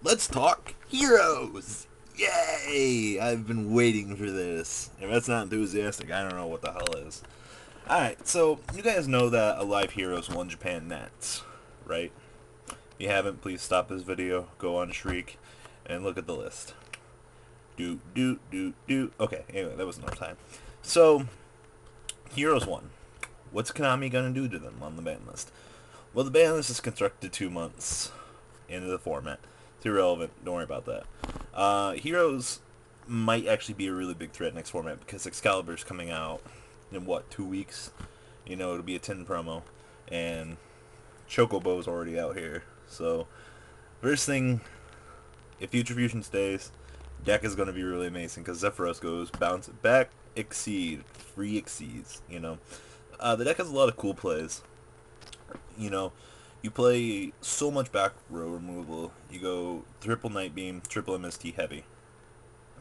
Let's talk heroes! Yay! I've been waiting for this. If that's not enthusiastic, I don't know what the hell is. Alright, so you guys know that Alive Heroes won Japan Nets, right? If you haven't, please stop this video, go on Shriek, and look at the list. Do. Okay, anyway, that was enough time. So, Heroes won. What's Konami gonna do to them on the ban list? Well, the ban list is constructed 2 months into the format. It's irrelevant. Don't worry about that. Heroes might actually be a really big threat next format because Excalibur's coming out in what, 2 weeks? You know, it'll be a 10 promo, and Chocobo's already out here. So, first thing, if Future Fusion stays, deck is going to be really amazing because Zephyros goes bounce back, exceed, free exceeds. The deck has a lot of cool plays. You know, you play so much back row removal. You go triple Night Beam, triple MST heavy.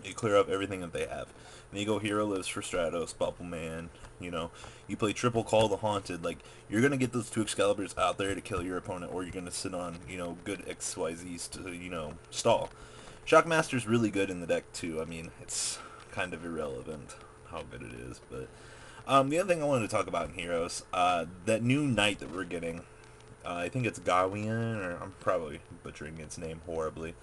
You clear up everything that they have. Then you go Hero Lives for Stratos, Bubble Man. You play triple Call the Haunted. Like, you're gonna get those two Excaliburs out there to kill your opponent, or you're gonna sit on good XYZs to stall. Shockmaster's really good in the deck too. I mean, it's kind of irrelevant how good it is, but the other thing I wanted to talk about in Heroes, that new knight that we're getting. I think it's Gawain, or I'm probably butchering its name horribly.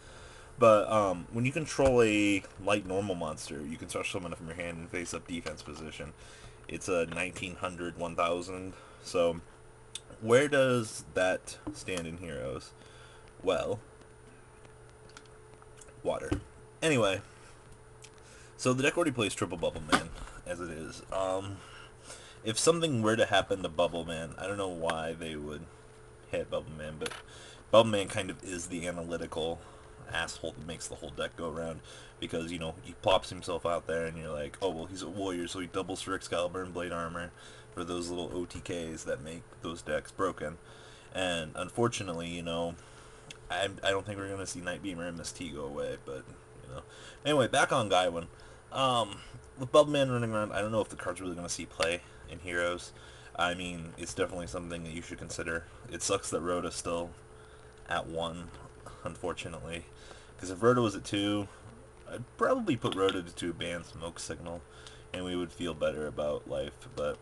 But when you control a light normal monster, you can start summoning it from your hand and face up defense position. It's a 1900, 1000. So where does that stand in Heroes? Well, water. Anyway, so the deck already plays triple Bubble Man as it is. If something were to happen to Bubble Man, I don't know why they would hit Bubble Man, but Bubble Man kind of is the analytical asshole that makes the whole deck go around, because he plops himself out there and you're like, oh well, he's a warrior, so he doubles for Excalibur and Blade Armor for those little OTKs that make those decks broken. And unfortunately, I don't think we're gonna see Night Beam or MST go away, but anyway, back on Gawain. With Bubble Man running around, I don't know if the card's really gonna see play in Heroes. I mean, it's definitely something that you should consider. It sucks that Rhoda's still at 1, unfortunately. Because if Rhoda was at 2, I'd probably put Rhoda to 2, ban Smoke Signal, and we would feel better about life, but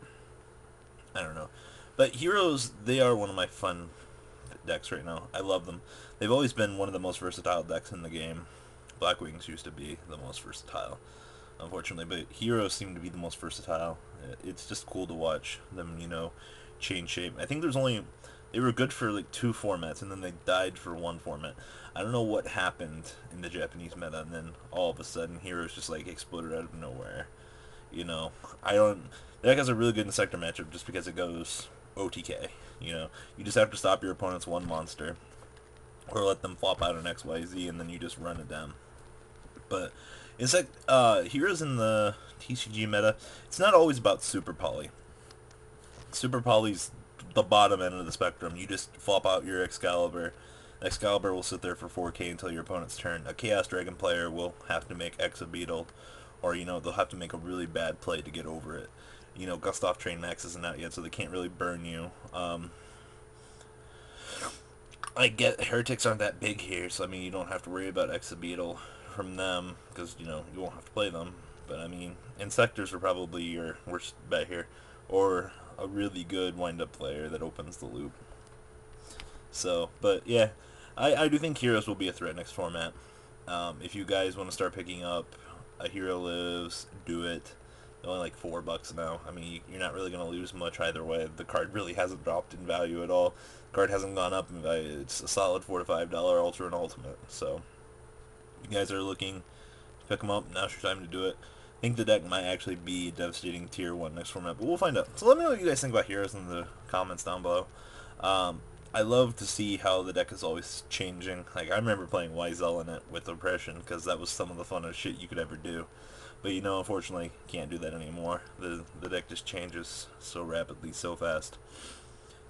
I don't know. But Heroes, they are one of my fun decks right now. I love them. They've always been one of the most versatile decks in the game. Black Wings used to be the most versatile, unfortunately, but Heroes seem to be the most versatile. It's just cool to watch them, change shape. I think they were good for like 2 formats, and then they died for 1 format. I don't know what happened in the Japanese meta, and then all of a sudden Heroes just like exploded out of nowhere. I don't. The deck has a really good Insector matchup just because it goes OTK. You just have to stop your opponent's 1 monster, or let them flop out an XYZ, and then you just run it down. But Heroes in the TCG meta, it's not always about Super Poly. Super Poly's the bottom end of the spectrum. You just flop out your Excalibur. Excalibur will sit there for 4k until your opponent's turn. A Chaos Dragon player will have to make Exabeetle, or they'll have to make a really bad play to get over it. Gustav Train Max isn't out yet, so they can't really burn you. I get Heretics aren't that big here, so I mean you don't have to worry about Exabeetle from them, because you won't have to play them. But I mean, Insectors are probably your worst bet here, or a really good wind-up player that opens the loop. So, but yeah, I do think Heroes will be a threat next format. If you guys want to start picking up a Hero Lives, do it. They're only like $4 now. I mean, you're not really going to lose much either way. The card really hasn't dropped in value at all. The card hasn't gone up in value. It's a solid $4 to $5 Ultra and Ultimate. So, if you guys are looking to pick them up, now's your time to do it. I think the deck might actually be devastating tier 1 next format, but we'll find out. So let me know what you guys think about Heroes in the comments down below. I love to see how the deck is always changing. Like, I remember playing Wizel in it with Oppression, because that was some of the funnest shit you could ever do. But unfortunately, can't do that anymore. The deck just changes so rapidly, so fast.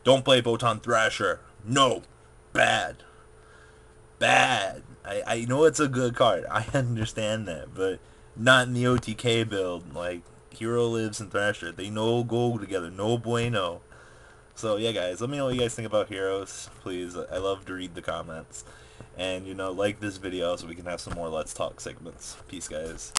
Don't play Photon Thrasher. No! Bad. Bad. I know it's a good card. I understand that, but not in the OTK build. Like, Hero Lives and Thrasher, they no go together. No bueno. So yeah, guys, let me know what you guys think about Heroes, please. I love to read the comments. And, you know, like this video so we can have some more Let's Talk segments. Peace, guys.